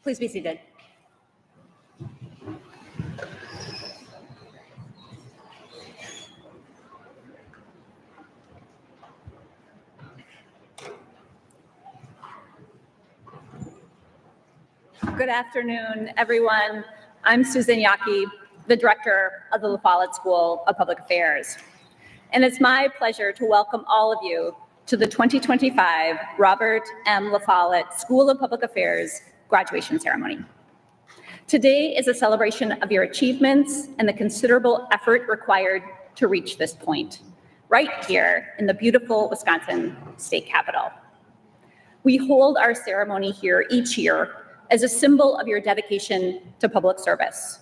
Please be seated. Good afternoon, everyone. I'm Susan Yockey, the director of the Follette School of Public Affairs. And it's my pleasure to welcome all of you to the 2025 Robert M. La Follette School of Public Affairs graduation ceremony. Today is a celebration of your achievements and the considerable effort required to reach this point, right here in the beautiful Wisconsin state capitol. We hold our ceremony here each year as a symbol of your dedication to public service.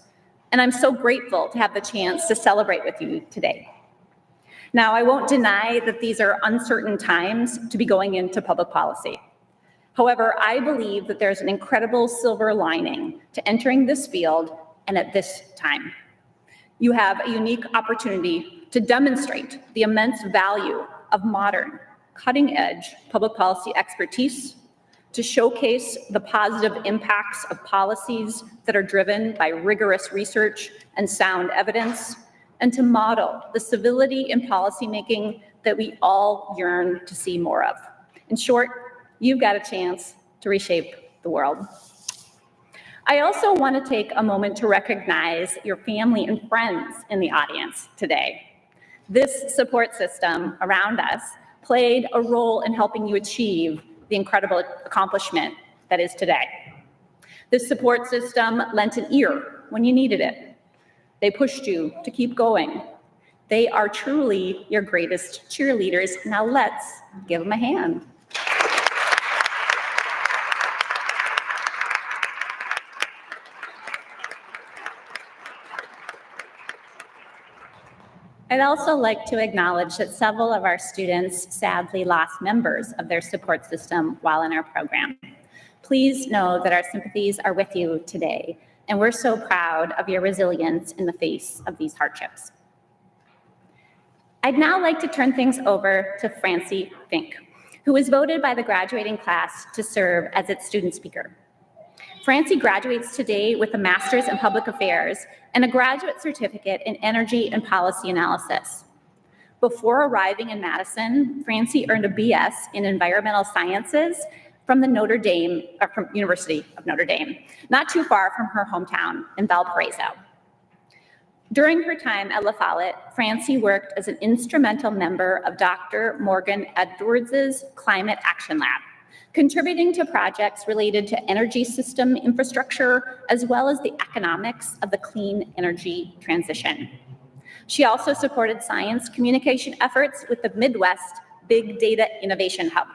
And I'm so grateful to have the chance to celebrate with you today. Now, I won't deny that these are uncertain times to be going into public policy. However, I believe that there's an incredible silver lining to entering this field and at this time. You have a unique opportunity to demonstrate the immense value of modern, cutting-edge public policy expertise, to showcase the positive impacts of policies that are driven by rigorous research and sound evidence, and to model the civility in policymaking that we all yearn to see more of. In short, you've got a chance to reshape the world. I also want to take a moment to recognize your family and friends in the audience today. This support system around us played a role in helping you achieve the incredible accomplishment that is today. This support system lent an ear when you needed it. They pushed you to keep going. They are truly your greatest cheerleaders. Now let's give them a hand. I'd also like to acknowledge that several of our students sadly lost members of their support system while in our program. Please know that our sympathies are with you today, and we're so proud of your resilience in the face of these hardships. I'd now like to turn things over to Francie Fink, who was voted by the graduating class to serve as its student speaker. Francie graduates today with a master's in public affairs and a graduate certificate in energy and policy analysis. Before arriving in Madison, Francie earned a BS in environmental sciences from from University of Notre Dame, not too far from her hometown in Valparaiso. During her time at La Follette, Francie worked as an instrumental member of Dr. Morgan Edwards' Climate Action Lab, contributing to projects related to energy system infrastructure, as well as the economics of the clean energy transition. She also supported science communication efforts with the Midwest Big Data Innovation Hub.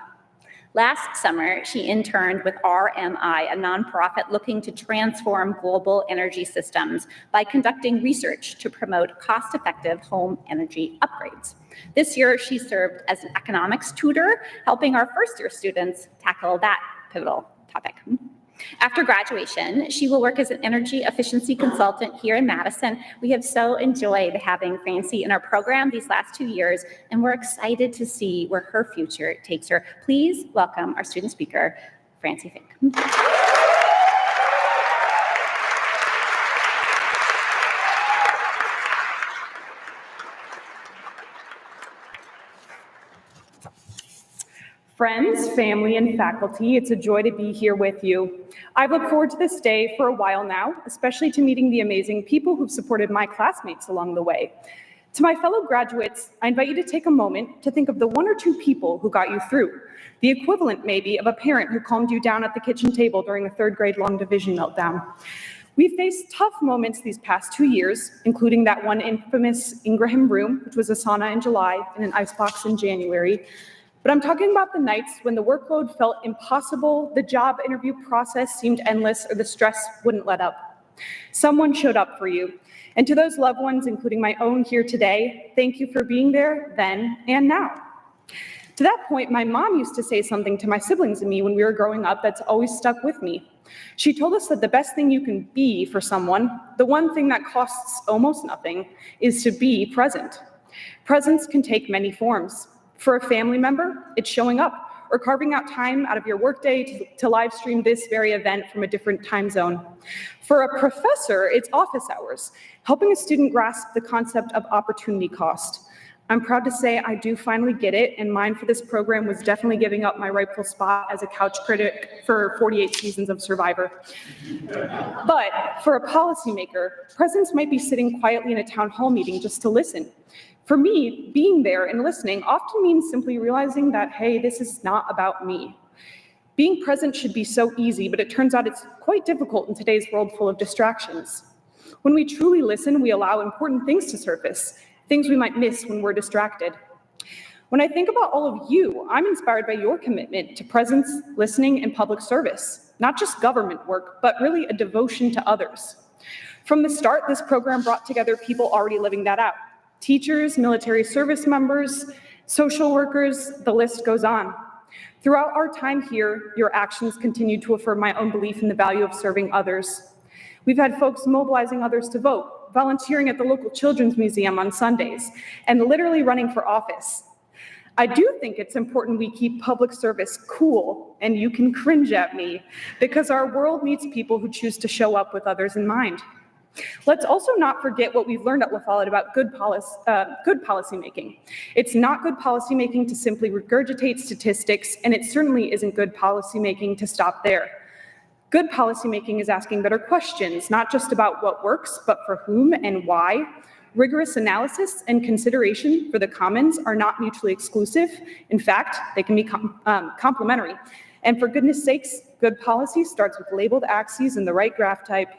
Last summer, she interned with RMI, a nonprofit looking to transform global energy systems by conducting research to promote cost-effective home energy upgrades. This year, she served as an economics tutor, helping our first-year students tackle that pivotal topic. After graduation, she will work as an energy efficiency consultant here in Madison. We have so enjoyed having Francie in our program these last 2 years, and we're excited to see where her future takes her. Please welcome our student speaker, Francie Fink. Friends, family, and faculty, it's a joy to be here with you. I've looked forward to this day for a while now, especially to meeting the amazing people who've supported my classmates along the way. To my fellow graduates, I invite you to take a moment to think of the 1 or 2 people who got you through, the equivalent maybe of a parent who calmed you down at the kitchen table during a 3rd grade long division meltdown. We've faced tough moments these past 2 years, including that one infamous Ingraham room, which was a sauna in July and an icebox in January. But I'm talking about the nights when the workload felt impossible, the job interview process seemed endless, or the stress wouldn't let up. Someone showed up for you. And to those loved ones, including my own here today, thank you for being there then and now. To that point, my mom used to say something to my siblings and me when we were growing up that's always stuck with me. She told us that the best thing you can be for someone, the one thing that costs almost nothing, is to be present. Presence can take many forms. For a family member, it's showing up or carving out time out of your workday to live stream this very event from a different time zone. For a professor, it's office hours, helping a student grasp the concept of opportunity cost. I'm proud to say I do finally get it, and mine for this program was definitely giving up my rightful spot as a couch critic for 48 seasons of Survivor. But for a policymaker, presence might be sitting quietly in a town hall meeting just to listen. For me, being there and listening often means simply realizing that, hey, this is not about me. Being present should be so easy, but it turns out it's quite difficult in today's world full of distractions. When we truly listen, we allow important things to surface, things we might miss when we're distracted. When I think about all of you, I'm inspired by your commitment to presence, listening, and public service, not just government work, but really a devotion to others. From the start, this program brought together people already living that out. Teachers, military service members, social workers, the list goes on. Throughout our time here, your actions continue to affirm my own belief in the value of serving others. We've had folks mobilizing others to vote, volunteering at the local children's museum on Sundays, and literally running for office. I do think it's important we keep public service cool, and you can cringe at me, because our world needs people who choose to show up with others in mind. Let's also not forget what we've learned at La Follette about good policymaking. It's not good policymaking to simply regurgitate statistics, and it certainly isn't good policymaking to stop there. Good policymaking is asking better questions, not just about what works, but for whom and why. Rigorous analysis and consideration for the commons are not mutually exclusive. In fact, they can be complementary. And for goodness sakes, good policy starts with labeled axes and the right graph type.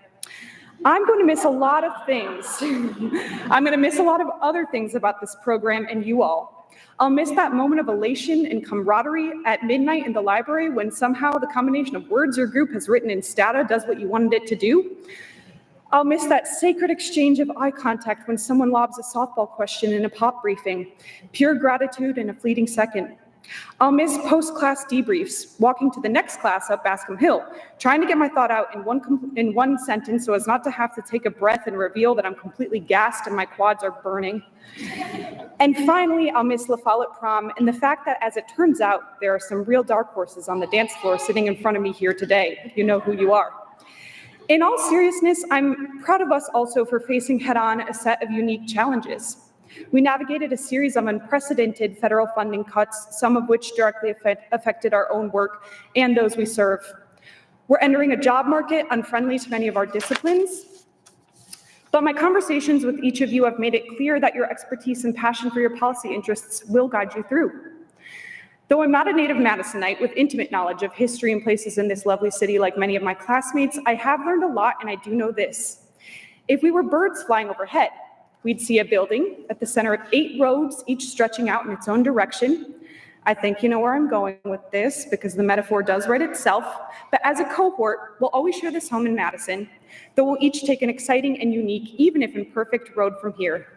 I'm going to miss a lot of things. I'm going to miss a lot of other things about this program and you all. I'll miss that moment of elation and camaraderie at midnight in the library when somehow the combination of words your group has written in Stata does what you wanted it to do. I'll miss that sacred exchange of eye contact when someone lobs a softball question in a pop briefing. Pure gratitude in a fleeting second. I'll miss post-class debriefs, walking to the next class up Bascom Hill, trying to get my thought out in one sentence so as not to have to take a breath and reveal that I'm completely gassed and my quads are burning. And finally, I'll miss La Follette prom and the fact that, as it turns out, there are some real dark horses on the dance floor sitting in front of me here today. You know who you are. In all seriousness, I'm proud of us also for facing head-on a set of unique challenges. We navigated a series of unprecedented federal funding cuts, some of which directly affected our own work and those we serve. We're entering a job market unfriendly to many of our disciplines, but my conversations with each of you have made it clear that your expertise and passion for your policy interests will guide you through. Though I'm not a native Madisonite with intimate knowledge of history and places in this lovely city like many of my classmates, I have learned a lot, and I do know this. If we were birds flying overhead, we'd see a building at the center of 8 roads, each stretching out in its own direction. I think you know where I'm going with this because the metaphor does write itself, but as a cohort, we'll always share this home in Madison, though we'll each take an exciting and unique, even if imperfect, road from here.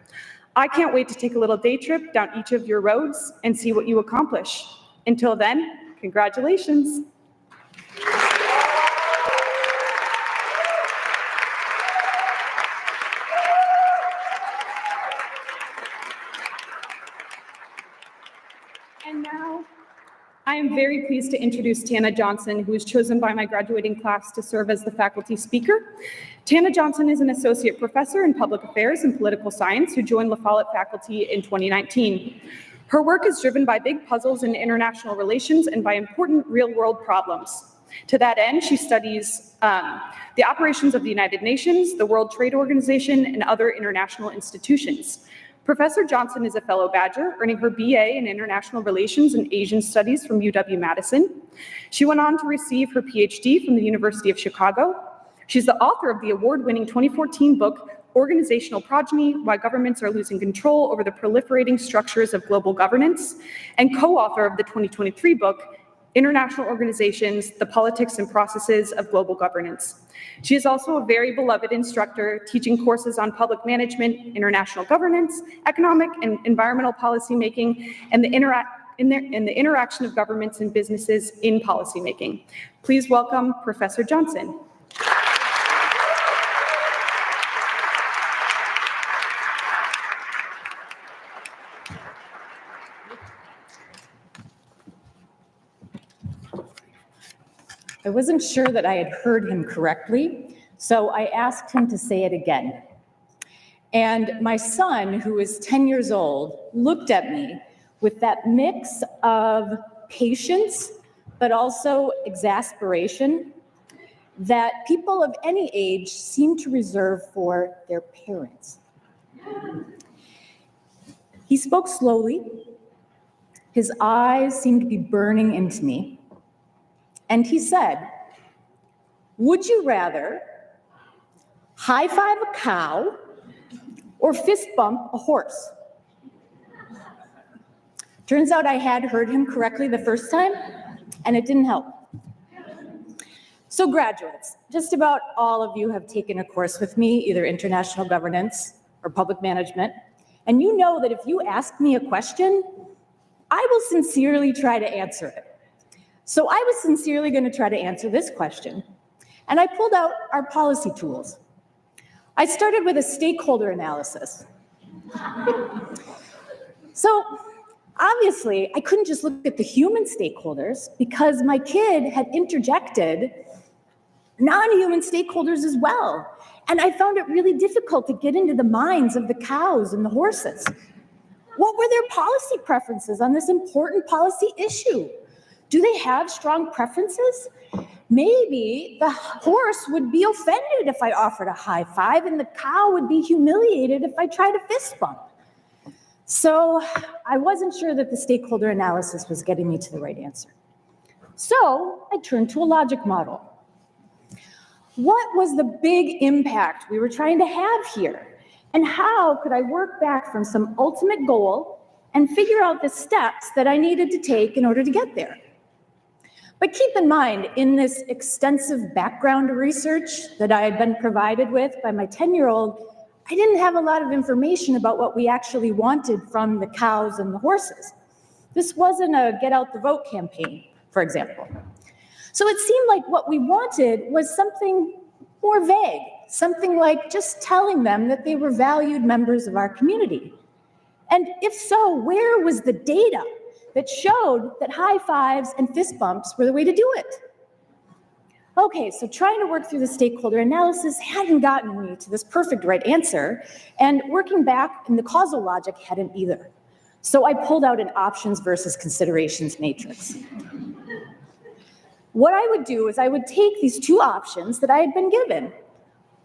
I can't wait to take a little day trip down each of your roads and see what you accomplish. Until then, congratulations. And now, I am very pleased to introduce Tana Johnson, who was chosen by my graduating class to serve as the faculty speaker. Tana Johnson is an associate professor in public affairs and political science who joined La Follette faculty in 2019. Her work is driven by big puzzles in international relations and by important real-world problems. To that end, she studies the operations of the United Nations, the World Trade Organization, and other international institutions. Professor Johnson is a fellow Badger, earning her BA in International Relations and Asian Studies from UW-Madison. She went on to receive her PhD from the University of Chicago. She's the author of the award-winning 2014 book, Organizational Progeny: Why Governments Are Losing Control Over the Proliferating Structures of Global Governance, and co-author of the 2023 book, International Organizations: The Politics and Processes of Global Governance. She is also a very beloved instructor, teaching courses on public management, international governance, economic and environmental policymaking, and the interaction of governments and businesses in policymaking. Please welcome Professor Johnson. I wasn't sure that I had heard him correctly, so I asked him to say it again. And my son, who is 10 years old, looked at me with that mix of patience, but also exasperation that people of any age seem to reserve for their parents. He spoke slowly. His eyes seemed to be burning into me. And he said, "Would you rather high-five a cow or fist bump a horse?" Turns out I had heard him correctly the first time, and it didn't help. So graduates, just about all of you have taken a course with me, either international governance or public management, and you know that if you ask me a question, I will sincerely try to answer it. So I was sincerely going to try to answer this question, and I pulled out our policy tools. I started with a stakeholder analysis. So obviously, I couldn't just look at the human stakeholders because my kid had interjected non-human stakeholders as well. And I found it really difficult to get into the minds of the cows and the horses. What were their policy preferences on this important policy issue? Do they have strong preferences? Maybe the horse would be offended if I offered a high five, and the cow would be humiliated if I tried a fist bump. So I wasn't sure that the stakeholder analysis was getting me to the right answer. So I turned to a logic model. What was the big impact we were trying to have here? And how could I work back from some ultimate goal and figure out the steps that I needed to take in order to get there? But keep in mind, in this extensive background research that I had been provided with by my 10-year-old, I didn't have a lot of information about what we actually wanted from the cows and the horses. This wasn't a get out the vote campaign, for example. So it seemed like what we wanted was something more vague, something like just telling them that they were valued members of our community. And if so, where was the data that showed that high fives and fist bumps were the way to do it? Okay, so trying to work through the stakeholder analysis hadn't gotten me to this perfect right answer, and working back in the causal logic hadn't either. So I pulled out an options versus considerations matrix. What I would do is I would take these two options that I had been given,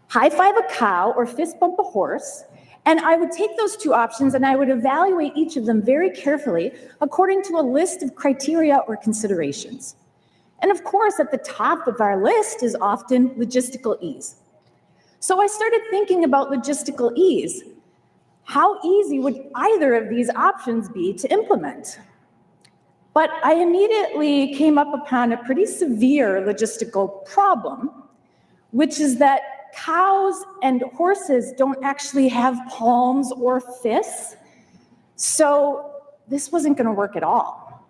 high five a cow or fist bump a horse, and I would take those two options and I would evaluate each of them very carefully according to a list of criteria or considerations. And of course, at the top of our list is often logistical ease. So I started thinking about logistical ease. How easy would either of these options be to implement? But I immediately came up upon a pretty severe logistical problem, which is that cows and horses don't actually have palms or fists. So this wasn't going to work at all.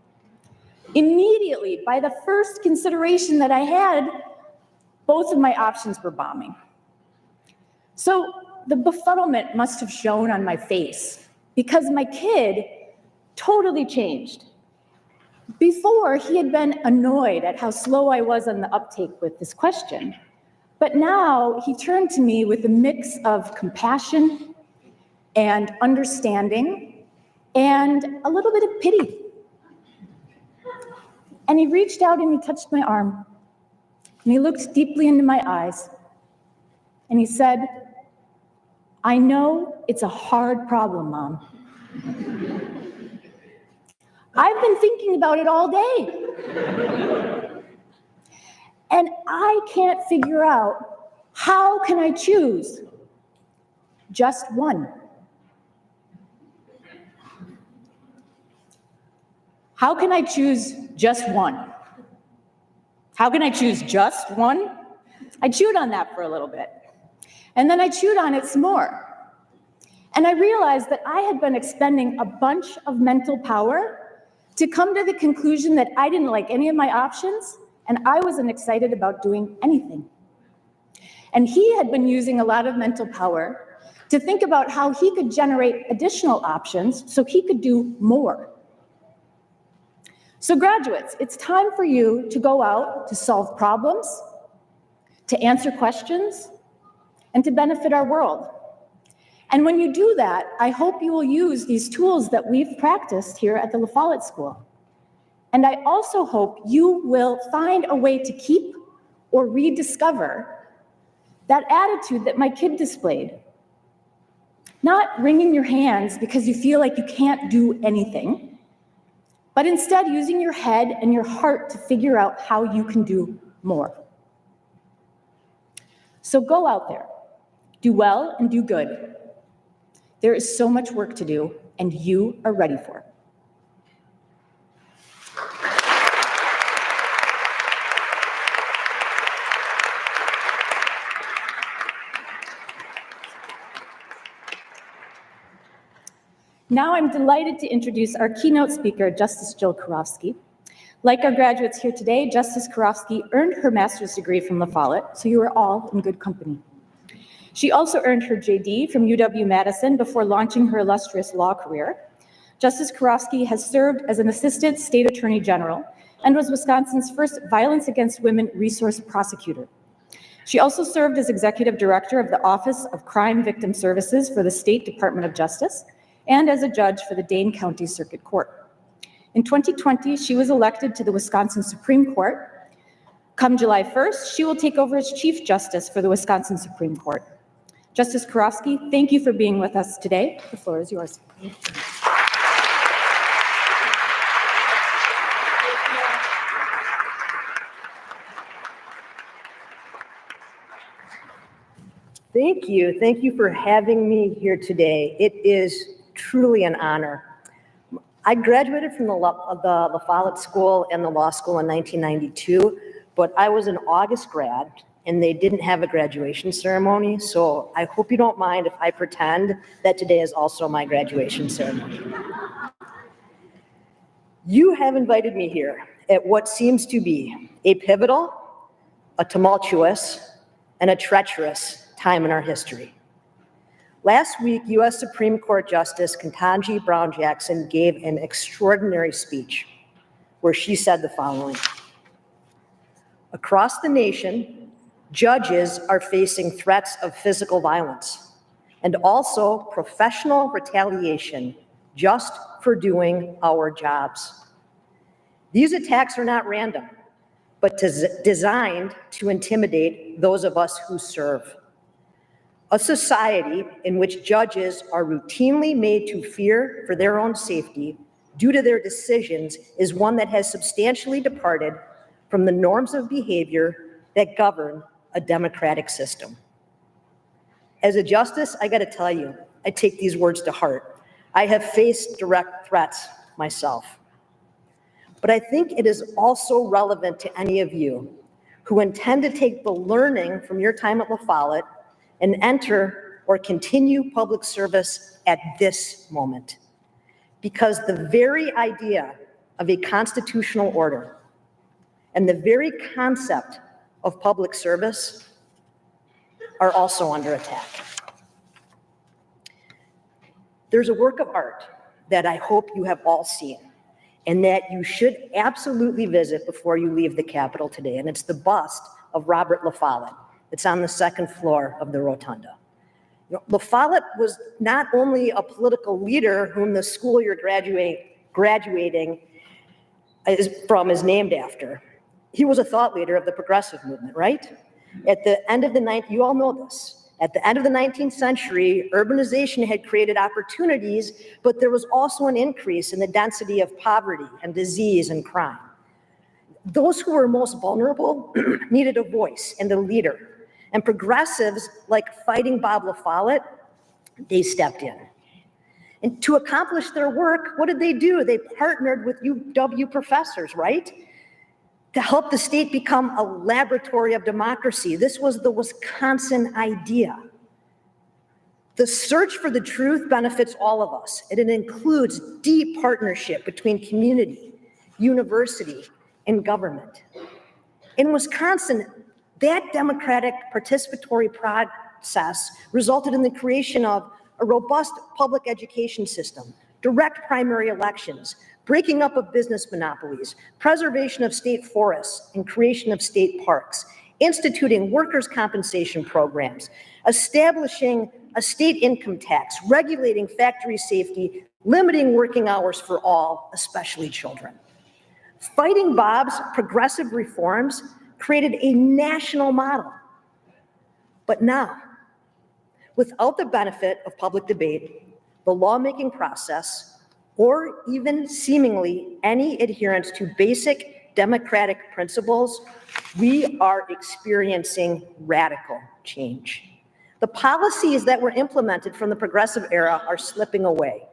Immediately, by the first consideration that I had, both of my options were bombing. So the befuddlement must have shown on my face because my kid totally changed. Before, he had been annoyed at how slow I was on the uptake with this question. But now he turned to me with a mix of compassion and understanding and a little bit of pity. And he reached out and he touched my arm. And he looked deeply into my eyes. And he said, "I know it's a hard problem, Mom. I've been thinking about it all day. And I can't figure out how can I choose just one. How can I choose just one? How can I choose just one?" I chewed on that for a little bit. And then I chewed on it some more. And I realized that I had been expending a bunch of mental power to come to the conclusion that I didn't like any of my options, and I wasn't excited about doing anything. And he had been using a lot of mental power to think about how he could generate additional options so he could do more. So graduates, it's time for you to go out to solve problems, to answer questions, and to benefit our world. And when you do that, I hope you will use these tools that we've practiced here at the La Follette School. And I also hope you will find a way to keep or rediscover that attitude that my kid displayed. Not wringing your hands because you feel like you can't do anything, but instead using your head and your heart to figure out how you can do more. So go out there, do well and do good. There is so much work to do, and you are ready for it. Now I'm delighted to introduce our keynote speaker, Justice Jill Karofsky. Like our graduates here today, Justice Karofsky earned her master's degree from La Follette, so you are all in good company. She also earned her JD from UW-Madison before launching her illustrious law career. Justice Karofsky has served as an assistant state attorney general and was Wisconsin's first violence against women resource prosecutor. She also served as executive director of the Office of Crime Victim Services for the State Department of Justice and as a judge for the Dane County Circuit Court. In 2020, she was elected to the Wisconsin Supreme Court. Come July 1st, she will take over as Chief Justice for the Wisconsin Supreme Court. Justice Karofsky, thank you for being with us today. The floor is yours. Thank you. Thank you for having me here today. It is truly an honor. I graduated from the La Follette School and the law school in 1992, but I was an August grad and they didn't have a graduation ceremony, so I hope you don't mind if I pretend that today is also my graduation ceremony. You have invited me here at what seems to be a pivotal, a tumultuous, and a treacherous time in our history. Last week, U.S. Supreme Court Justice Ketanji Brown Jackson gave an extraordinary speech where she said the following: "Across the nation, judges are facing threats of physical violence and also professional retaliation just for doing our jobs. These attacks are not random, but designed to intimidate those of us who serve. A society in which judges are routinely made to fear for their own safety due to their decisions is one that has substantially departed from the norms of behavior that govern a democratic system." As a justice, I got to tell you, I take these words to heart. I have faced direct threats myself. But I think it is also relevant to any of you who intend to take the learning from your time at La Follette and enter or continue public service at this moment. Because the very idea of a constitutional order and the very concept of public service are also under attack. There's a work of art that I hope you have all seen and that you should absolutely visit before you leave the Capitol today, and it's the bust of Robert La Follette. It's on the second floor of the rotunda. La Follette was not only a political leader whom the school you're graduating from is named after. He was a thought leader of the progressive movement, right? At the end of the you all know this. At the end of the 19th century, urbanization had created opportunities, but there was also an increase in the density of poverty and disease and crime. Those who were most vulnerable needed a voice and a leader. And progressives, like Fighting Bob La Follette, they stepped in. And to accomplish their work, what did they do? They partnered with UW professors, right? To help the state become a laboratory of democracy. This was the Wisconsin idea. The search for the truth benefits all of us, and it includes deep partnership between community, university, and government. In Wisconsin, that democratic participatory process resulted in the creation of a robust public education system, direct primary elections, breaking up of business monopolies, preservation of state forests, and creation of state parks, instituting workers' compensation programs, establishing a state income tax, regulating factory safety, limiting working hours for all, especially children. Fighting Bob's progressive reforms created a national model. But now, without the benefit of public debate, the lawmaking process, or even seemingly any adherence to basic democratic principles, we are experiencing radical change. The policies that were implemented from the progressive era are slipping away.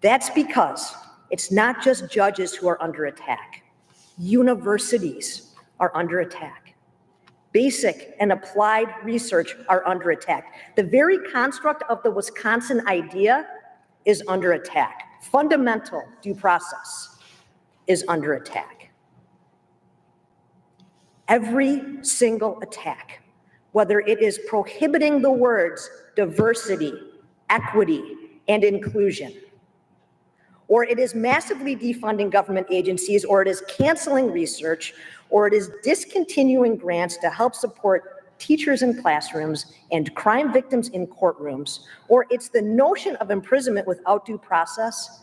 That's because it's not just judges who are under attack. Universities are under attack. Basic and applied research are under attack. The very construct of the Wisconsin idea is under attack. Fundamental due process is under attack. Every single attack, whether it is prohibiting the words diversity, equity, and inclusion, or it is massively defunding government agencies, or it is canceling research, or it is discontinuing grants to help support teachers in classrooms and crime victims in courtrooms, or it's the notion of imprisonment without due process,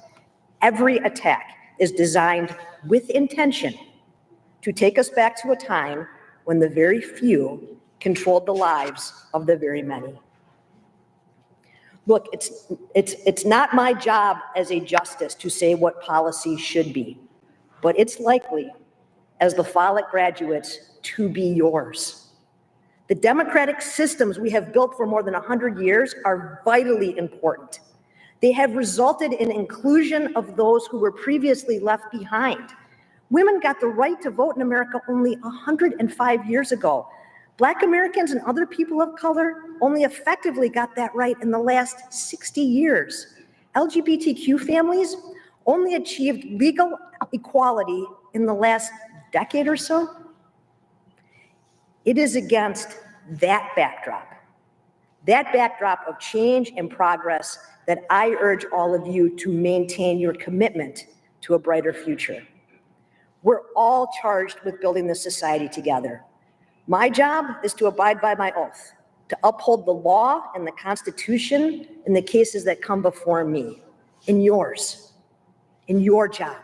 every attack is designed with intention to take us back to a time when the very few controlled the lives of the very many. Look, it's not my job as a justice to say what policy should be, but it's likely, as the Follette graduates, to be yours. The democratic systems we have built for more than 100 years are vitally important. They have resulted in inclusion of those who were previously left behind. Women got the right to vote in America only 105 years ago. Black Americans and other people of color only effectively got that right in the last 60 years. LGBTQ families only achieved legal equality in the last decade or so. It is against that backdrop of change and progress, that I urge all of you to maintain your commitment to a brighter future. We're all charged with building this society together. My job is to abide by my oath, to uphold the law and the Constitution in the cases that come before me, in yours, in your job.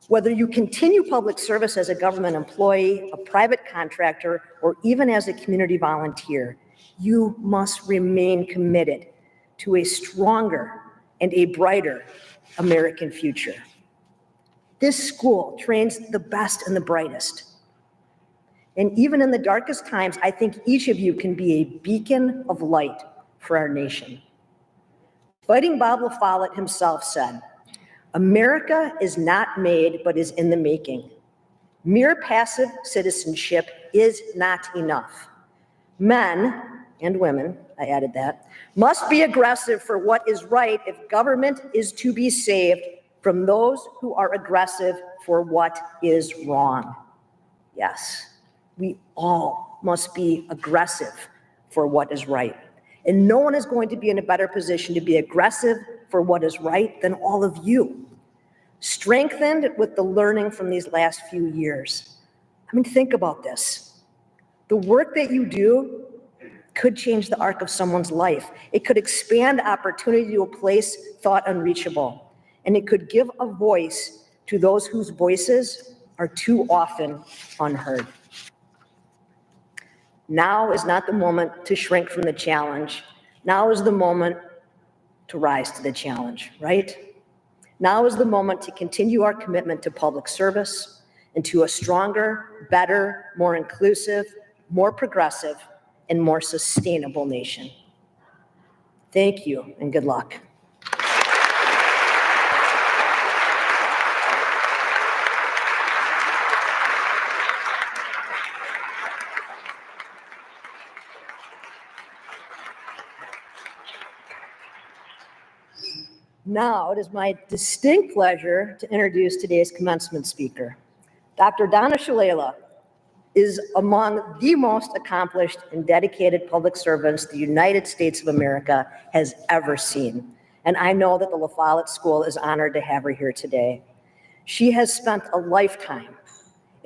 Whether you continue public service as a government employee, a private contractor, or even as a community volunteer, you must remain committed to a stronger and a brighter American future. This school trains the best and the brightest. And even in the darkest times, I think each of you can be a beacon of light for our nation. Fighting Bob La Follette himself said, America is not made, but is in the making. Mere passive citizenship is not enough. Men and women, I added that, must be aggressive for what is right if government is to be saved from those who are aggressive for what is wrong. Yes, we all must be aggressive for what is right. And no one is going to be in a better position to be aggressive for what is right than all of you. Strengthened with the learning from these last few years. I mean, think about this. The work that you do could change the arc of someone's life. It could expand opportunity to a place thought unreachable. And it could give a voice to those whose voices are too often unheard. Now is not the moment to shrink from the challenge. Now is the moment to rise to the challenge, right? Now is the moment to continue our commitment to public service and to a stronger, better, more inclusive, more progressive, and more sustainable nation. Thank you and good luck. Now it is my distinct pleasure to introduce today's commencement speaker. Dr. Donna Shalala is among the most accomplished and dedicated public servants the United States of America has ever seen. And I know that the La Follette School is honored to have her here today. She has spent a lifetime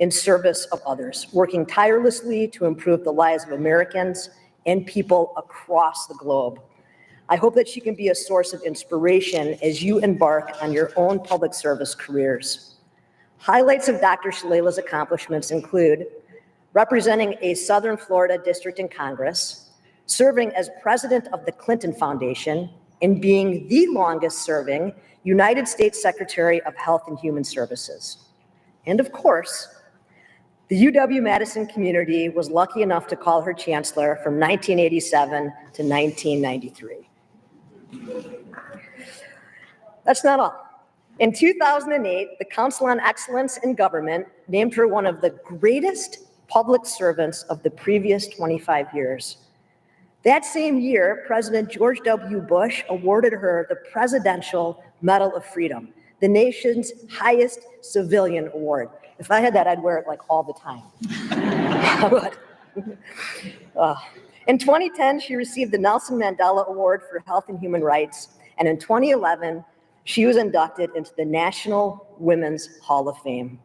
in service of others, working tirelessly to improve the lives of Americans and people across the globe. I hope that she can be a source of inspiration as you embark on your own public service careers. Highlights of Dr. Shalala's accomplishments include representing a Southern Florida district in Congress, serving as president of the Clinton Foundation, and being the longest-serving United States Secretary of Health and Human Services. And of course, the UW-Madison community was lucky enough to call her chancellor from 1987 to 1993. That's not all. In 2008, the Council on Excellence in Government named her one of the greatest public servants of the previous 25 years. That same year, President George W. Bush awarded her the Presidential Medal of Freedom, the nation's highest civilian award. If I had that, I'd wear it like all the time. In 2010, she received the Nelson Mandela Award for Health and Human Rights, and in 2011, she was inducted into the National Women's Hall of Fame.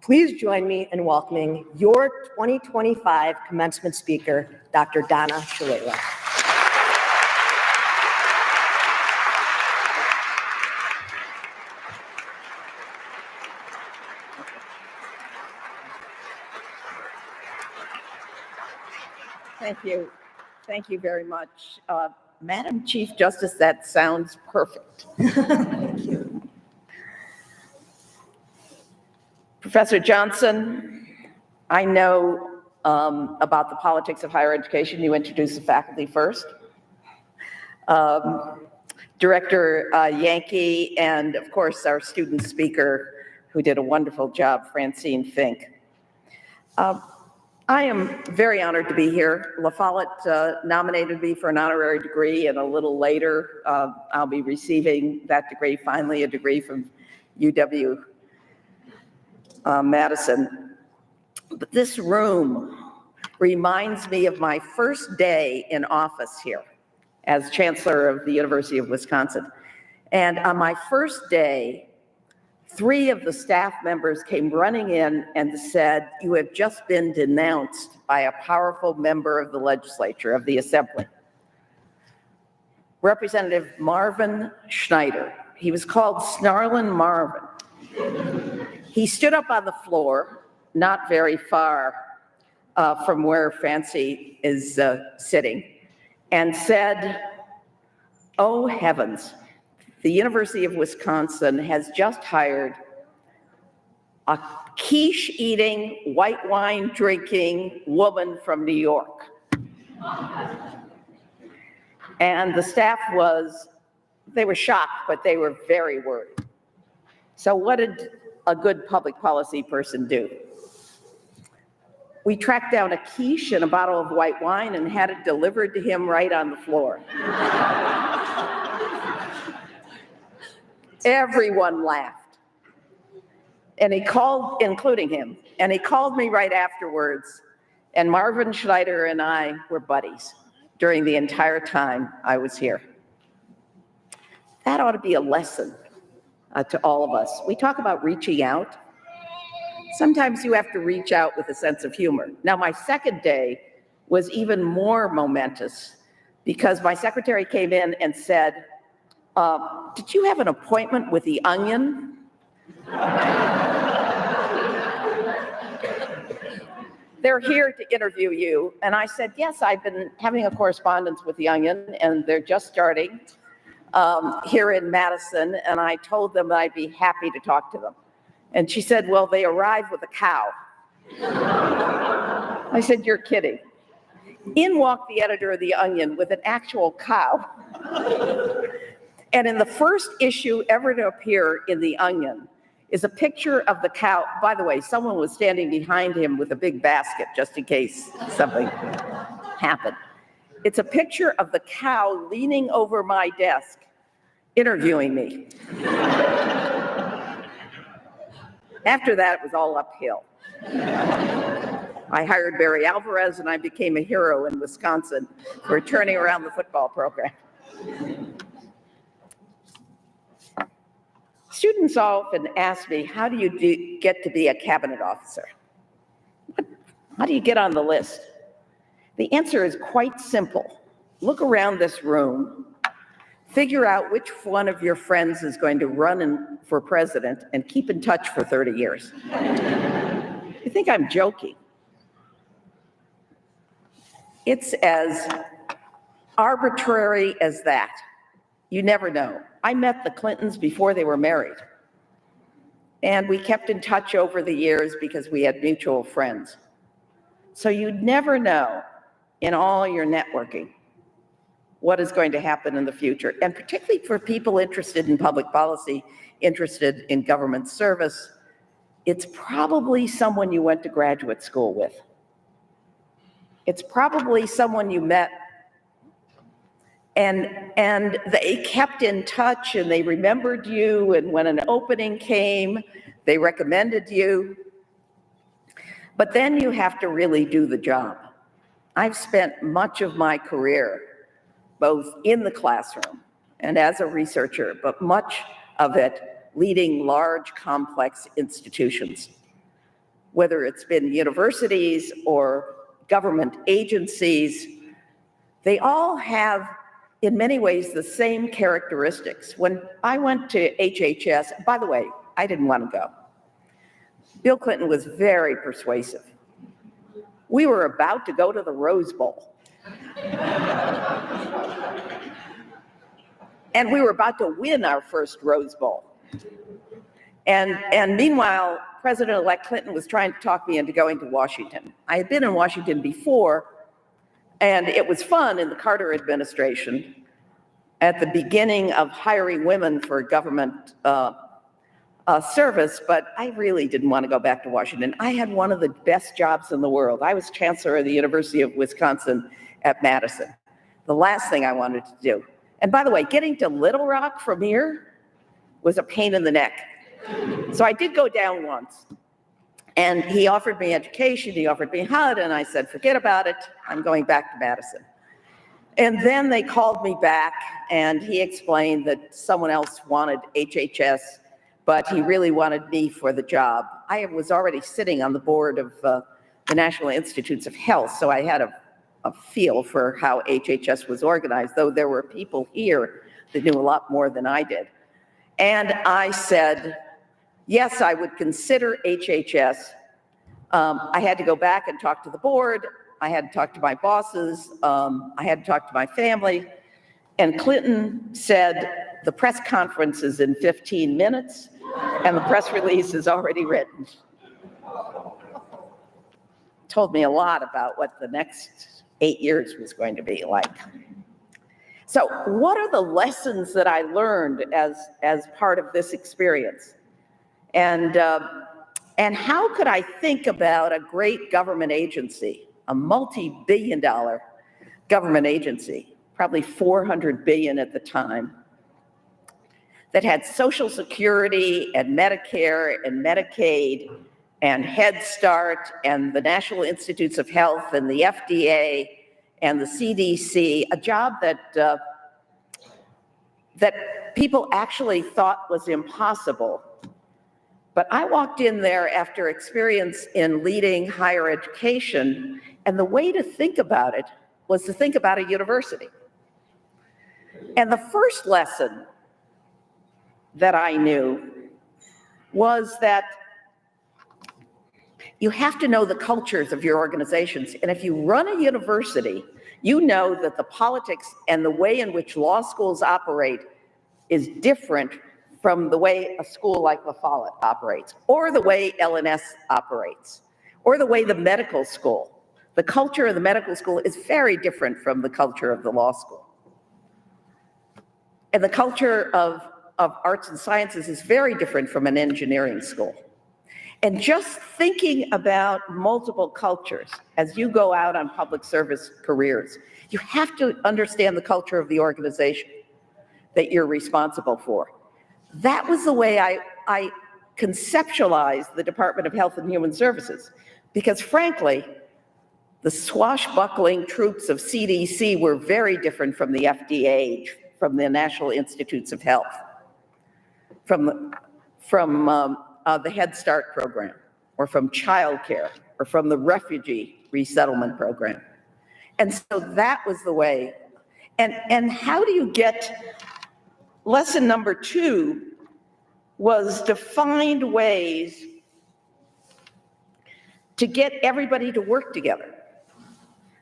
Please join me in welcoming your 2025 commencement speaker, Dr. Donna Shalala. Thank you. Thank you very much. Madam Chief Justice, that sounds perfect. Thank you. Professor Johnson, I know about the politics of higher education. You introduced the faculty first. Director Yankee, and of course, our student speaker, who did a wonderful job, Francine Fink. I am very honored to be here. La Follette nominated me for an honorary degree, and a little later, I'll be receiving that degree, finally a degree from UW Madison. But this room reminds me of my first day in office here as Chancellor of the University of Wisconsin. And on my first day, 3 of the staff members came running in and said, "You have just been denounced by a powerful member of the legislature, of the assembly." Representative Marvin Schneider. He was called Snarlin' Marvin. He stood up on the floor, not very far from where Fancy is sitting, and said, "Oh heavens, the University of Wisconsin has just hired a quiche-eating, white wine-drinking woman from New York." And the staff they were shocked, but they were very worried. So what did a good public policy person do? We tracked down a quiche and a bottle of white wine and had it delivered to him right on the floor. Everyone laughed. And he called, including him, and he called me right afterwards. And Marvin Schneider and I were buddies during the entire time I was here. That ought to be a lesson to all of us. We talk about reaching out. Sometimes you have to reach out with a sense of humor. Now, my second day was even more momentous because my secretary came in and said, did you have an appointment with the Onion? They're here to interview you. And I said, yes, I've been having a correspondence with the Onion, and they're just starting here in Madison. And I told them that I'd be happy to talk to them. And she said, well, they arrived with a cow. I said, you're kidding. In walked the editor of the Onion with an actual cow. And in the first issue ever to appear in the Onion is a picture of the cow. By the way, someone was standing behind him with a big basket just in case something happened. It's a picture of the cow leaning over my desk, interviewing me. After that, it was all uphill. I hired Barry Alvarez, and I became a hero in Wisconsin for turning around the football program. Students often ask me, how do you get to be a cabinet officer? How do you get on the list? The answer is quite simple. Look around this room, figure out which one of your friends is going to run for president, and keep in touch for 30 years. You think I'm joking? It's as arbitrary as that. You never know. I met the Clintons before they were married. And we kept in touch over the years because we had mutual friends. So you never know in all your networking what is going to happen in the future. And particularly for people interested in public policy, interested in government service, it's probably someone you went to graduate school with. It's probably someone you met and they kept in touch and they remembered you, and when an opening came, they recommended you. But then you have to really do the job. I've spent much of my career both in the classroom and as a researcher, but much of it leading large, complex institutions, whether it's been universities or government agencies. They all have, in many ways, the same characteristics. When I went to HHS, by the way, I didn't want to go. Bill Clinton was very persuasive. We were about to go to the Rose Bowl. And we were about to win our first Rose Bowl. And meanwhile, President-elect Clinton was trying to talk me into going to Washington. I had been in Washington before, and it was fun in the Carter administration at the beginning of hiring women for government service, but I really didn't want to go back to Washington. I had one of the best jobs in the world. I was chancellor of the University of Wisconsin at Madison. The last thing I wanted to do. And by the way, getting to Little Rock from here was a pain in the neck. So I did go down once. And he offered me education, he offered me HUD, and I said, forget about it, I'm going back to Madison. And then they called me back, and he explained that someone else wanted HHS, but he really wanted me for the job. I was already sitting on the board of the National Institutes of Health, so I had a feel for how HHS was organized, though there were people here that knew a lot more than I did. And I said, yes, I would consider HHS. I had to go back and talk to the board. I had to talk to my bosses. I had to talk to my family. And Clinton said, the press conference is in 15 minutes, and the press release is already written. Told me a lot about what the next 8 years was going to be like. So what are the lessons that I learned as part of this experience? And how could I think about a great government agency, a multi-billion-dollar government agency, probably 400 billion at the time, that had Social Security and Medicare and Medicaid and Head Start and the National Institutes of Health and the FDA and the CDC, a job that people actually thought was impossible. But I walked in there after experience in leading higher education, and the way to think about it was to think about a university. And the first lesson that I knew was that you have to know the cultures of your organizations. And if you run a university, you know that the politics and the way in which law schools operate is different from the way a school like La Follette operates, or the way LNS operates, or the way the medical school. The culture of the medical school is very different from the culture of the law school. And the culture of arts and sciences is very different from an engineering school. And just thinking about multiple cultures as you go out on public service careers, you have to understand the culture of the organization that you're responsible for. That was the way I conceptualized the Department of Health and Human Services, because frankly, the swashbuckling troops of CDC were very different from the FDA, from the National Institutes of Health, from the Head Start program, or from childcare, or from the refugee resettlement program. And so that was the way. And how do you get, lesson number 2 was to find ways to get everybody to work together.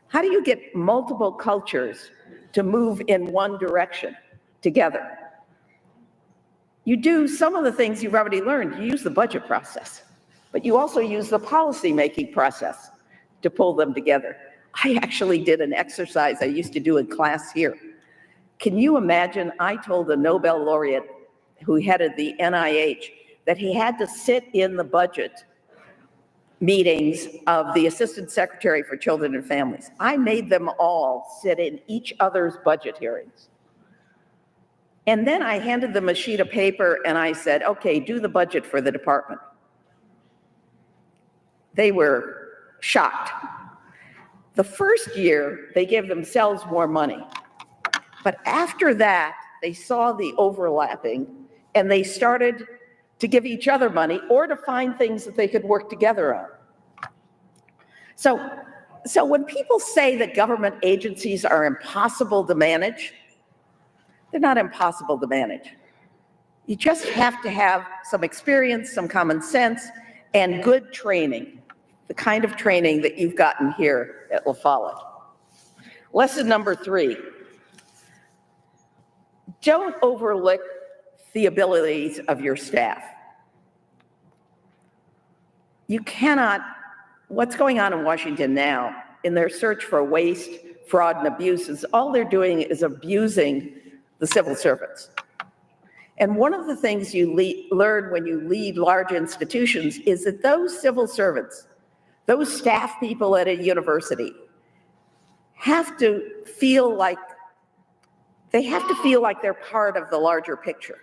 How do you get multiple cultures to move in one direction together? You do some of the things you've already learned. You use the budget process, but you also use the policy-making process to pull them together. I actually did an exercise I used to do in class here. Can you imagine, I told a Nobel laureate who headed the NIH that he had to sit in the budget meetings of the Assistant Secretary for Children and Families. I made them all sit in each other's budget hearings. And then I handed them a sheet of paper and I said, okay, do the budget for the department. They were shocked. The first year, they gave themselves more money. But after that, they saw the overlapping and they started to give each other money or to find things that they could work together on. So when people say that government agencies are impossible to manage, they're not impossible to manage. You just have to have some experience, some common sense, and good training, the kind of training that you've gotten here at La Follette. Lesson number 3, don't overlook the abilities of your staff. You cannot, what's going on in Washington now, in their search for waste, fraud, and abuse, is all they're doing is abusing the civil servants. And one of the things you learn when you lead large institutions is that those civil servants, those staff people at a university, have to feel like they're part of the larger picture.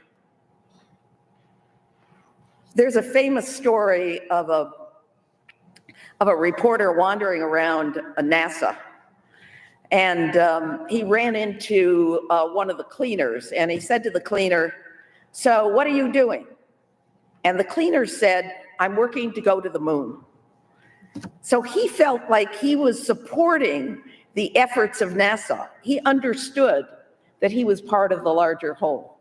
There's a famous story of a reporter wandering around NASA, and he ran into one of the cleaners, and he said to the cleaner, "So what are you doing?" And the cleaner said, "I'm working to go to the moon." So he felt like he was supporting the efforts of NASA. He understood that he was part of the larger whole.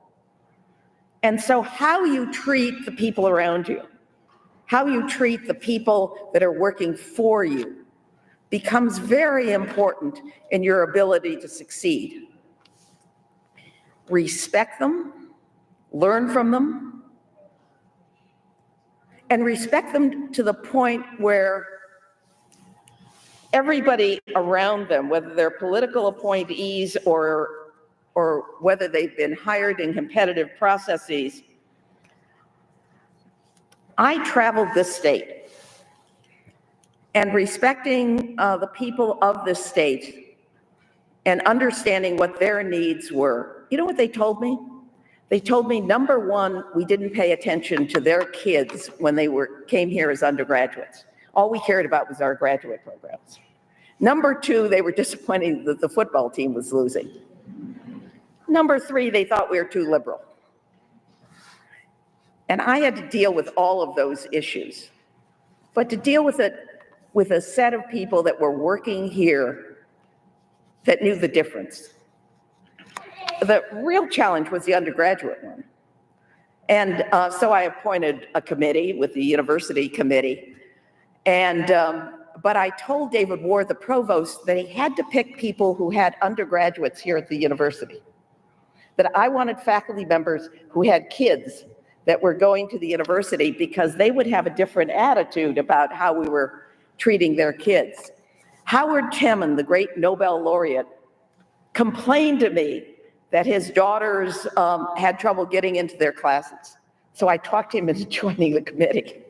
And so how you treat the people around you, how you treat the people that are working for you, becomes very important in your ability to succeed. Respect them, learn from them, and respect them to the point where everybody around them, whether they're political appointees or whether they've been hired in competitive processes, I traveled this state, and respecting the people of this state and understanding what their needs were, you know what they told me? They told me, number one, we didn't pay attention to their kids when they came here as undergraduates. All we cared about was our graduate programs. Number two, they were disappointed that the football team was losing. Number three, they thought we were too liberal. And I had to deal with all of those issues. But to deal with it with a set of people that were working here that knew the difference. The real challenge was the undergraduate one. And so I appointed a committee with the university committee. And, but I told David Ward, the provost, that he had to pick people who had undergraduates here at the university. That I wanted faculty members who had kids that were going to the university because they would have a different attitude about how we were treating their kids. Howard Timmon, the great Nobel laureate, complained to me that his daughters had trouble getting into their classes. So I talked him into joining the committee.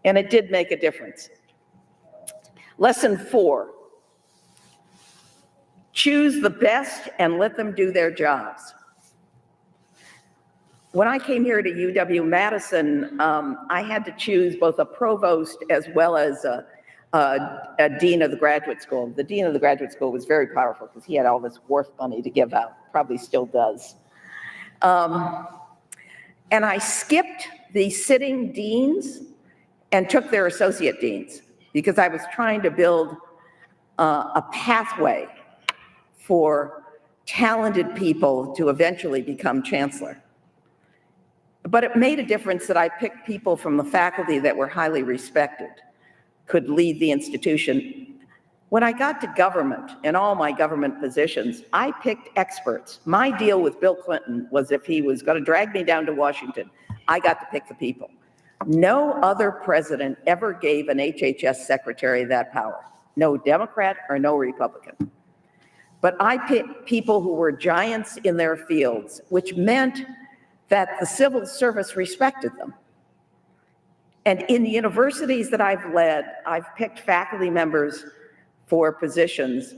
And it did make a difference. Lesson 4, choose the best and let them do their jobs. When I came here to UW-Madison, I had to choose both a provost as well as a dean of the graduate school. The dean of the graduate school was very powerful because he had all this Wharf money to give out, probably still does. And I skipped the sitting deans and took their associate deans because I was trying to build a pathway for talented people to eventually become chancellor. But it made a difference that I picked people from the faculty that were highly respected, could lead the institution. When I got to government, in all my government positions, I picked experts. My deal with Bill Clinton was if he was going to drag me down to Washington, I got to pick the people. No other president ever gave an HHS secretary that power. No Democrat or no Republican. But I picked people who were giants in their fields, which meant that the civil service respected them. And in the universities that I've led, I've picked faculty members for positions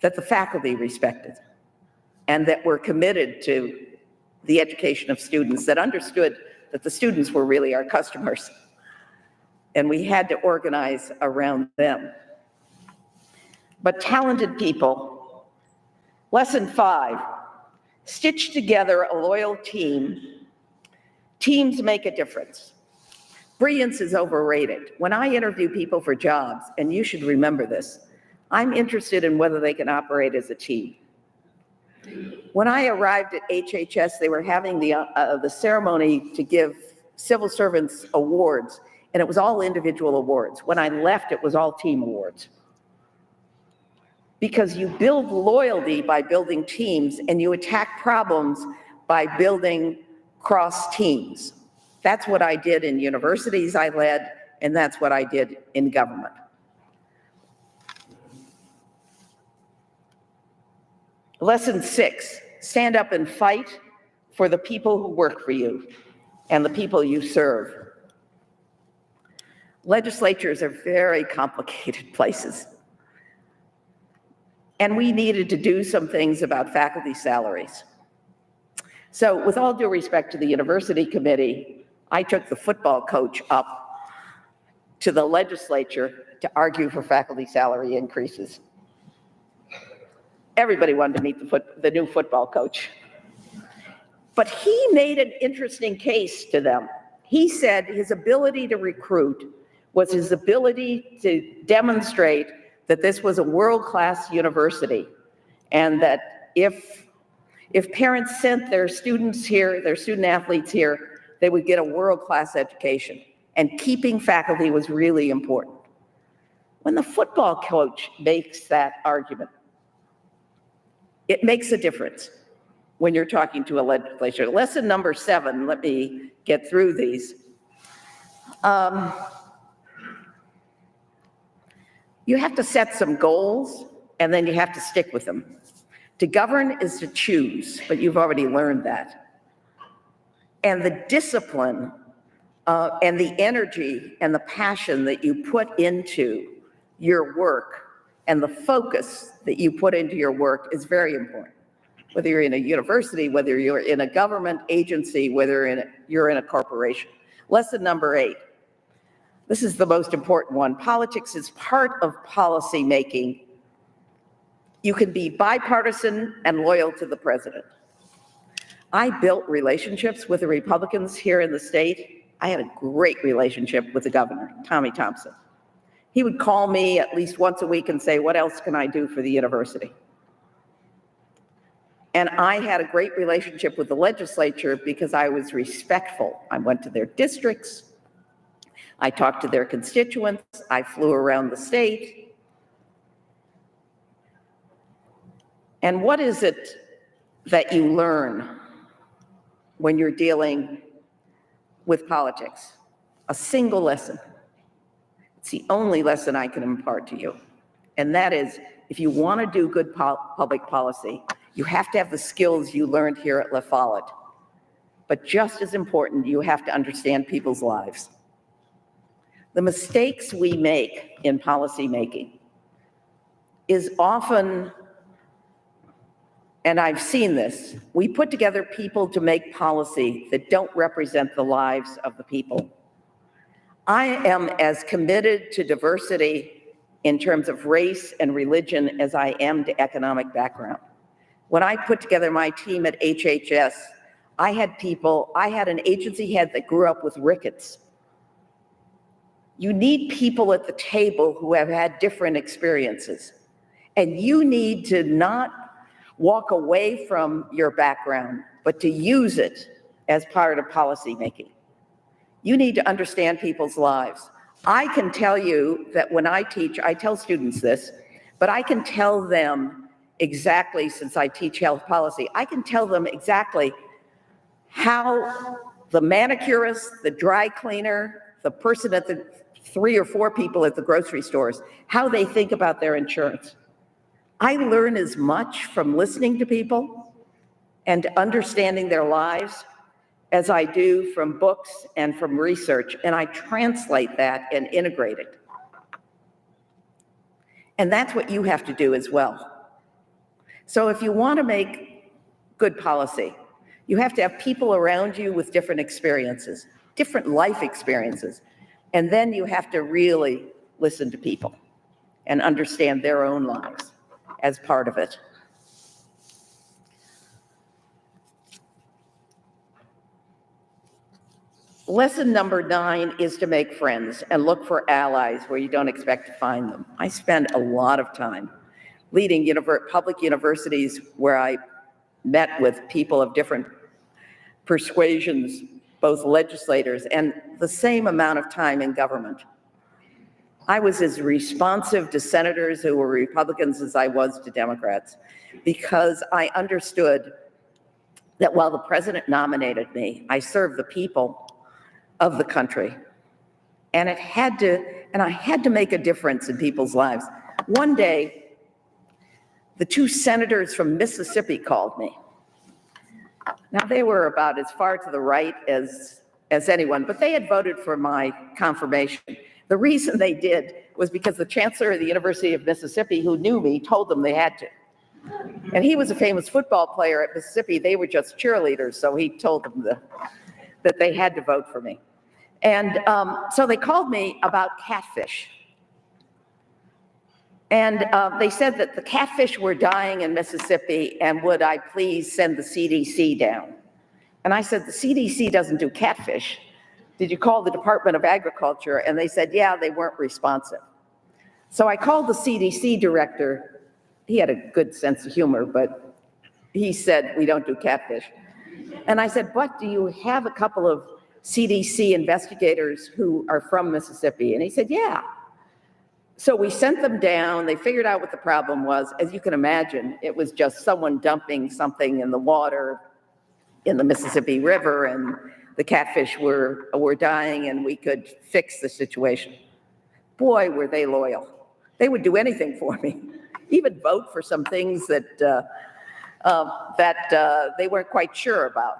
that the faculty respected and that were committed to the education of students, that understood that the students were really our customers. And we had to organize around them. But talented people, lesson 5, stitch together a loyal team. Teams make a difference. Brilliance is overrated. When I interview people for jobs, and you should remember this, I'm interested in whether they can operate as a team. When I arrived at HHS, they were having the ceremony to give civil servants awards, and it was all individual awards. When I left, it was all team awards. Because you build loyalty by building teams, and you attack problems by building cross teams. That's what I did in universities I led, and that's what I did in government. Lesson 6, stand up and fight for the people who work for you and the people you serve. Legislatures are very complicated places. And we needed to do some things about faculty salaries. So with all due respect to the university committee, I took the football coach up to the legislature to argue for faculty salary increases. Everybody wanted to meet the new football coach. But he made an interesting case to them. He said his ability to recruit was his ability to demonstrate that this was a world-class university, and that if parents sent their students here, their student athletes here, they would get a world-class education. And keeping faculty was really important. When the football coach makes that argument, it makes a difference when you're talking to a legislature. Lesson number 7, let me get through these. You have to set some goals, and then you have to stick with them. To govern is to choose, but you've already learned that. And the discipline and the energy and the passion that you put into your work and the focus that you put into your work is very important. Whether you're in a university, whether you're in a government agency, whether you're in a corporation. Lesson number 8. This is the most important one. Politics is part of policy making. You can be bipartisan and loyal to the president. I built relationships with the Republicans here in the state. I had a great relationship with the governor, Tommy Thompson. He would call me at least once a week and say, what else can I do for the university? And I had a great relationship with the legislature because I was respectful. I went to their districts. I talked to their constituents. I flew around the state. And what is it that you learn when you're dealing with politics? A single lesson. It's the only lesson I can impart to you. And that is, if you want to do good public policy, you have to have the skills you learned here at Follette. But just as important, you have to understand people's lives. The mistakes we make in policy making is often, and I've seen this, we put together people to make policy that don't represent the lives of the people. I am as committed to diversity in terms of race and religion as I am to economic background. When I put together my team at HHS, I had an agency head that grew up with rickets. You need people at the table who have had different experiences. And you need to not walk away from your background, but to use it as part of policy making. You need to understand people's lives. I can tell you that when I teach, I tell students this, but I can tell them exactly, since I teach health policy, I can tell them exactly how the manicurist, the dry cleaner, the person at the 3 or 4 people at the grocery stores, how they think about their insurance. I learn as much from listening to people and understanding their lives as I do from books and from research, and I translate that and integrate it. And that's what you have to do as well. So if you want to make good policy, you have to have people around you with different experiences, different life experiences, and then you have to really listen to people and understand their own lives as part of it. Lesson number 9 is to make friends and look for allies where you don't expect to find them. I spend a lot of time leading public universities where I met with people of different persuasions, both legislators, and the same amount of time in government. I was as responsive to senators who were Republicans as I was to Democrats, because I understood that while the president nominated me, I served the people of the country. And I had to make a difference in people's lives. One day, the 2 senators from Mississippi called me. Now, they were about as far to the right as anyone, but they had voted for my confirmation. The reason they did was because the chancellor of the University of Mississippi, who knew me, told them they had to. And he was a famous football player at Mississippi. They were just cheerleaders, so he told them that they had to vote for me. And so they called me about catfish. And they said that the catfish were dying in Mississippi, and would I please send the CDC down? And I said, the CDC doesn't do catfish. Did you call the Department of Agriculture? And they said, yeah, they weren't responsive. So I called the CDC director. He had a good sense of humor, but he said, we don't do catfish. And I said, but do you have a couple of CDC investigators who are from Mississippi? And he said, yeah. So we sent them down. They figured out what the problem was. As you can imagine, it was just someone dumping something in the water in the Mississippi River, and the catfish were dying, and we could fix the situation. Boy, were they loyal. They would do anything for me, even vote for some things that they weren't quite sure about.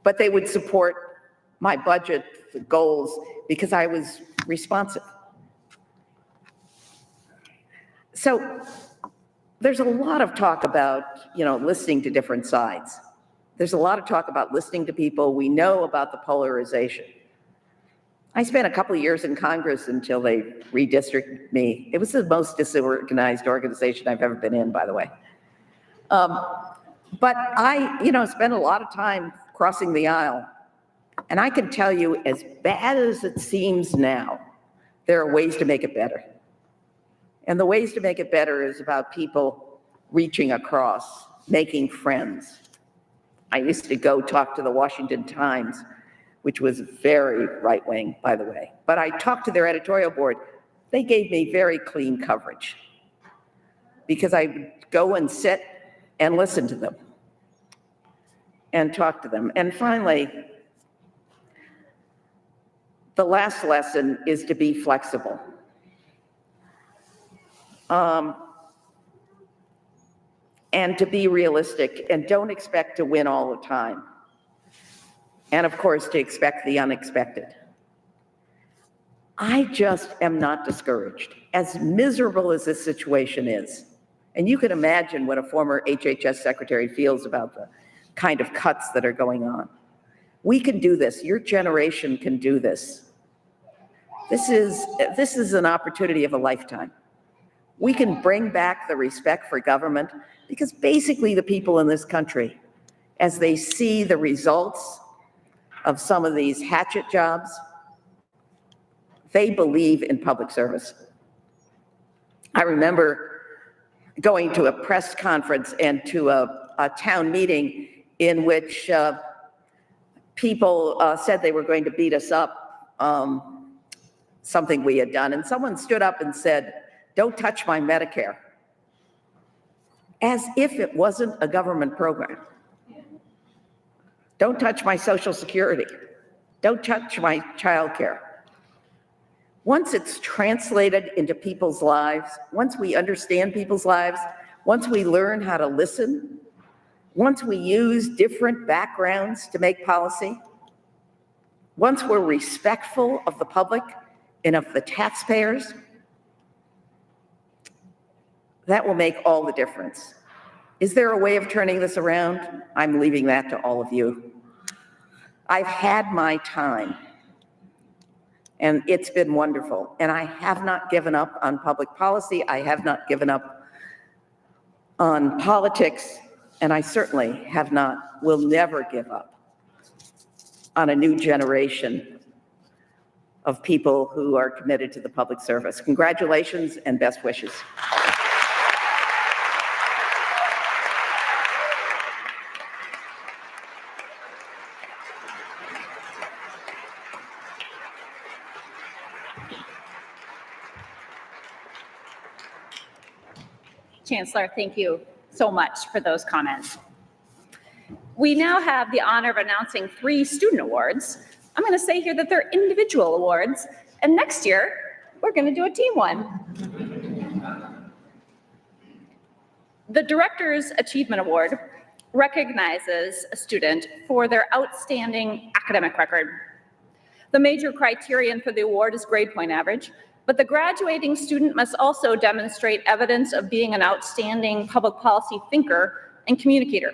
But they would support my budget goals because I was responsive. So there's a lot of talk about, listening to different sides. There's a lot of talk about listening to people. We know about the polarization. I spent a couple of years in Congress until they redistricted me. It was the most disorganized organization I've ever been in, by the way. But I, spent a lot of time crossing the aisle. And I can tell you, as bad as it seems now, there are ways to make it better. And the ways to make it better is about people reaching across, making friends. I used to go talk to the Washington Times, which was very right-wing, by the way. But I talked to their editorial board. They gave me very clean coverage because I would go and sit and listen to them and talk to them. And finally, the last lesson is to be flexible. And to be realistic, and don't expect to win all the time. And of course, to expect the unexpected. I just am not discouraged. As miserable as this situation is, and you can imagine what a former HHS secretary feels about the kind of cuts that are going on. We can do this. Your generation can do this. This is an opportunity of a lifetime. We can bring back the respect for government because basically the people in this country, as they see the results of some of these hatchet jobs, they believe in public service. I remember going to a press conference and to a town meeting in which people said they were going to beat us up, something we had done. And someone stood up and said, "Don't touch my Medicare," as if it wasn't a government program. Don't touch my Social Security. Don't touch my child care. Once it's translated into people's lives, once we understand people's lives, once we learn how to listen, once we use different backgrounds to make policy, once we're respectful of the public and of the taxpayers, that will make all the difference. Is there a way of turning this around? I'm leaving that to all of you. I've had my time, and it's been wonderful. And I have not given up on public policy. I have not given up on politics, and I certainly will never give up on a new generation of people who are committed to the public service. Congratulations and best wishes. Chancellor, thank you so much for those comments. We now have the honor of announcing 3 student awards. I'm going to say here that they're individual awards, and next year, we're going to do a team one. The Director's Achievement Award recognizes a student for their outstanding academic record. The major criterion for the award is grade point average, but the graduating student must also demonstrate evidence of being an outstanding public policy thinker and communicator.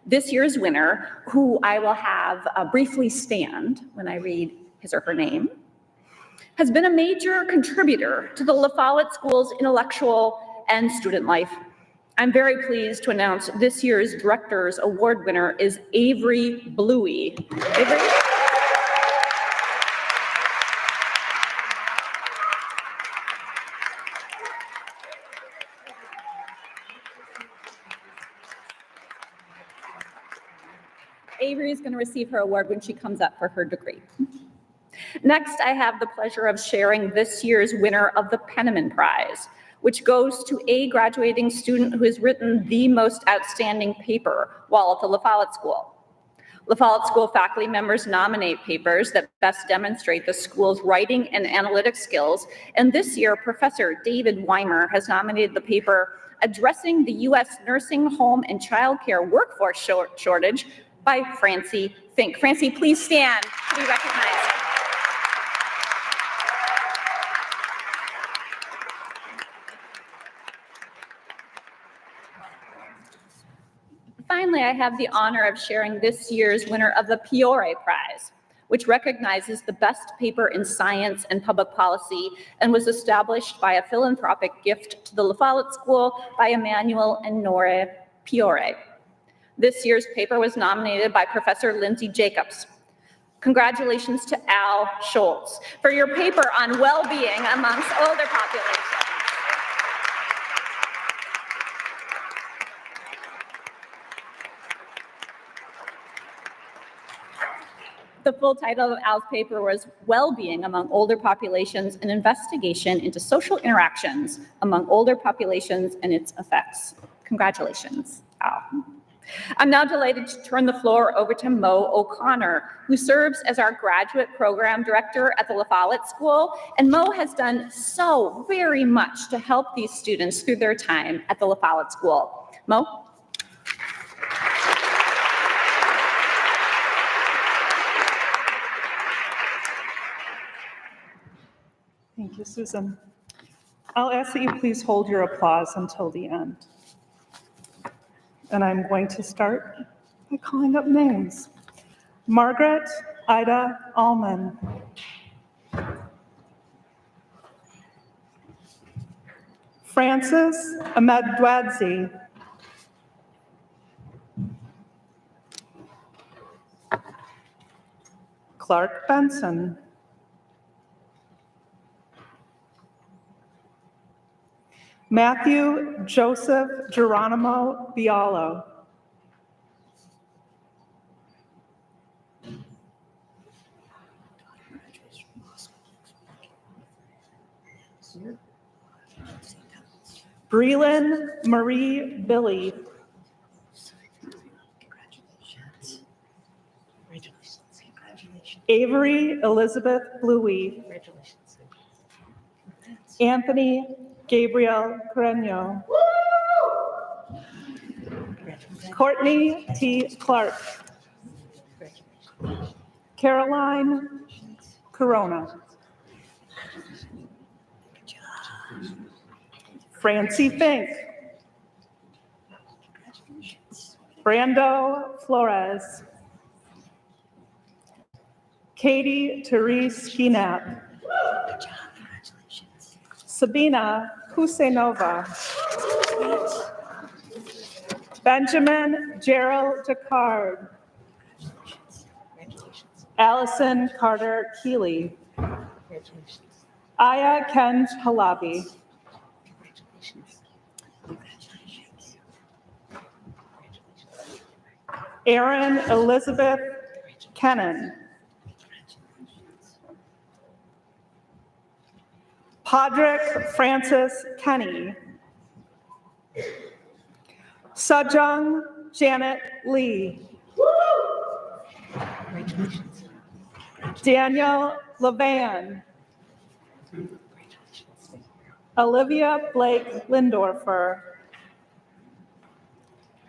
This year's winner, who I will have briefly stand when I read his or her name, has been a major contributor to the La Follette School's intellectual and student life. I'm very pleased to announce this year's Director's Award winner is Avery Bluey. Avery? Avery is going to receive her award when she comes up for her degree. Next, I have the pleasure of sharing this year's winner of the Penniman Prize, which goes to a graduating student who has written the most outstanding paper while at the La Follette School. La Follette School faculty members nominate papers that best demonstrate the school's writing and analytic skills, and this year, Professor David Weimer has nominated the paper Addressing the U.S. Nursing Home and Child Care Workforce Shortage by Francie Fink. Francie, please stand to be recognized. Finally, I have the honor of sharing this year's winner of the Piore Prize, which recognizes the best paper in science and public policy and was established by a philanthropic gift to the La Follette School by Emmanuel and Nora Piore. This year's paper was nominated by Professor Lindsay Jacobs. Congratulations to Al Schultz for your paper on well-being amongst older populations. The full title of Al's paper was Well-Being Among Older Populations, an Investigation into Social Interactions Among Older Populations and Its Effects. Congratulations, Al. I'm now delighted to turn the floor over to Mo O'Connor, who serves as our graduate program director at the La Follette School. And Mo has done so very much to help these students through their time at the La Follette School. Mo? Thank you, Susan. I'll ask that you please hold your applause until the end. And I'm going to start by calling up names. Margaret Ida Allman. Francis Ahmedwadzi. Clark Benson. Matthew Joseph Geronimo Bialo. Breland Marie Billy. Avery Elizabeth Bluey. Anthony Gabriel Carreño. Courtney T. Clark. Caroline Corona. Francie Fink. Brando Flores. Katie Therese Ginap. Sabina Kusenova. Benjamin Gerald Jacquard. Allison Carter Keeley. Aya Kenj Halabi. Erin Elizabeth Kennan. Podrick Francis Kenny. Sejong Janet Lee. Daniel Levan. Olivia Blake Lindorfer.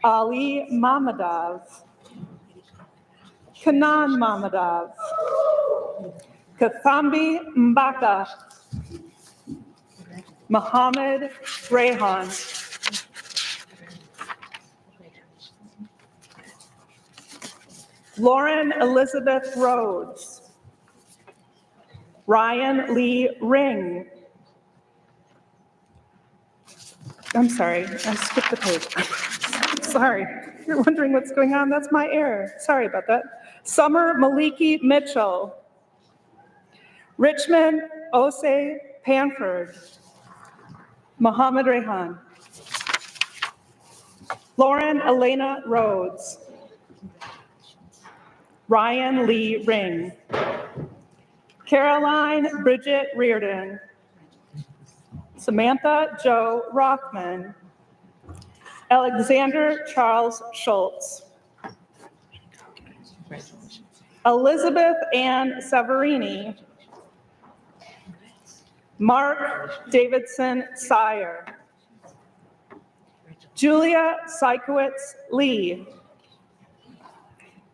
Ali Mamadov. Kanan Mamadov. Kathambi Mbaka. Mohammed Rehan. Lauren Elizabeth Rhodes. Ryan Lee Ring. I'm sorry, I skipped the page. Sorry, you're wondering what's going on. That's my error. Sorry about that. Summer Maliki Mitchell. Richmond Ose Panford. Mohammed Rehan. Lauren Elena Rhodes. Ryan Lee Ring. Caroline Bridget Reardon. Samantha Jo Rothman. Alexander Charles Schultz. Elizabeth Ann Severini. Mark Davidson Sire. Julia Sikowitz Lee.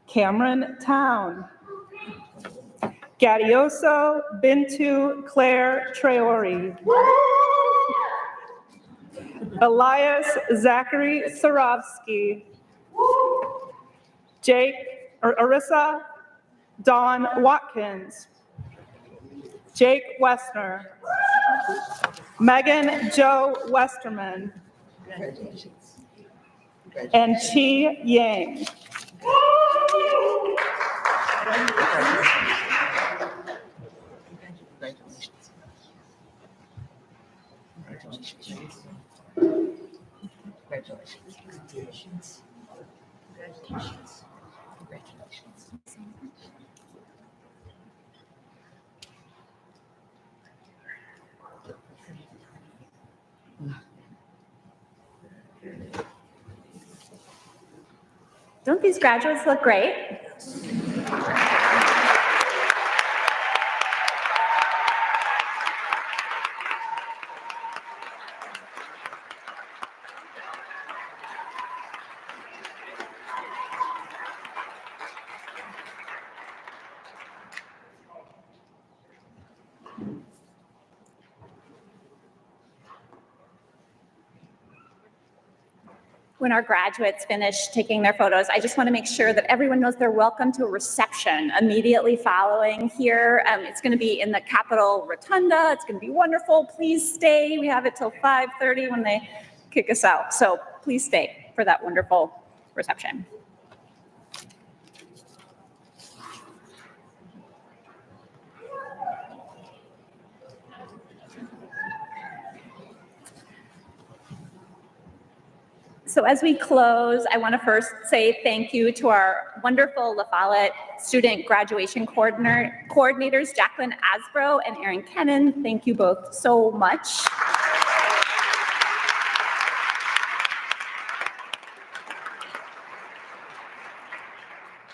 Cameron Town. Gadioso Bintu Claire Traore. Elias Zachary Sarovsky. Arissa Dawn Watkins. Jake Westner. Megan Jo Westerman. And Chi Yang. Don't these graduates look great? When our graduates finish taking their photos, I just want to make sure that everyone knows they're welcome to a reception immediately following here. It's going to be in the Capitol Rotunda. It's going to be wonderful. Please stay. We have it till 5:30 when they kick us out. So please stay for that wonderful reception. So as we close, I want to first say thank you to our wonderful La Follette student graduation coordinators, Jacqueline Asbro and Erin Kennan. Thank you both so much.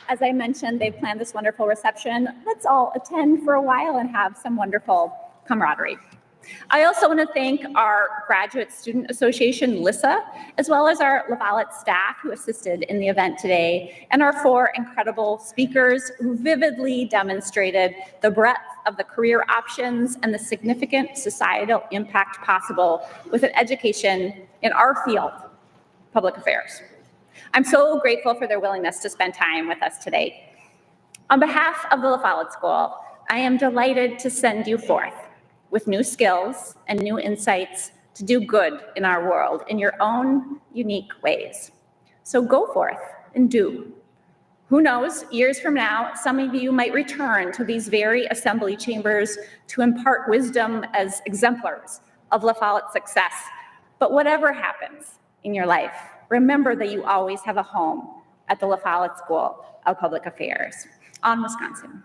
As I mentioned, they've planned this wonderful reception. Let's all attend for a while and have some wonderful camaraderie. I also want to thank our Graduate Student Association, LISA, as well as our La Follette staff who assisted in the event today, and our 4 incredible speakers who vividly demonstrated the breadth of the career options and the significant societal impact possible with an education in our field, public affairs. I'm so grateful for their willingness to spend time with us today. On behalf of the La Follette School, I am delighted to send you forth with new skills and new insights to do good in our world in your own unique ways. So go forth and do. Who knows, years from now, some of you might return to these very assembly chambers to impart wisdom as exemplars of La Follette's success. But whatever happens in your life, remember that you always have a home at the La Follette School of Public Affairs on Wisconsin.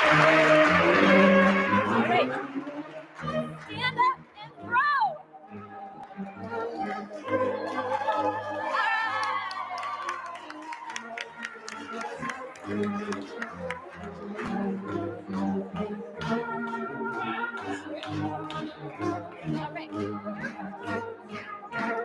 All right, stand up and throw.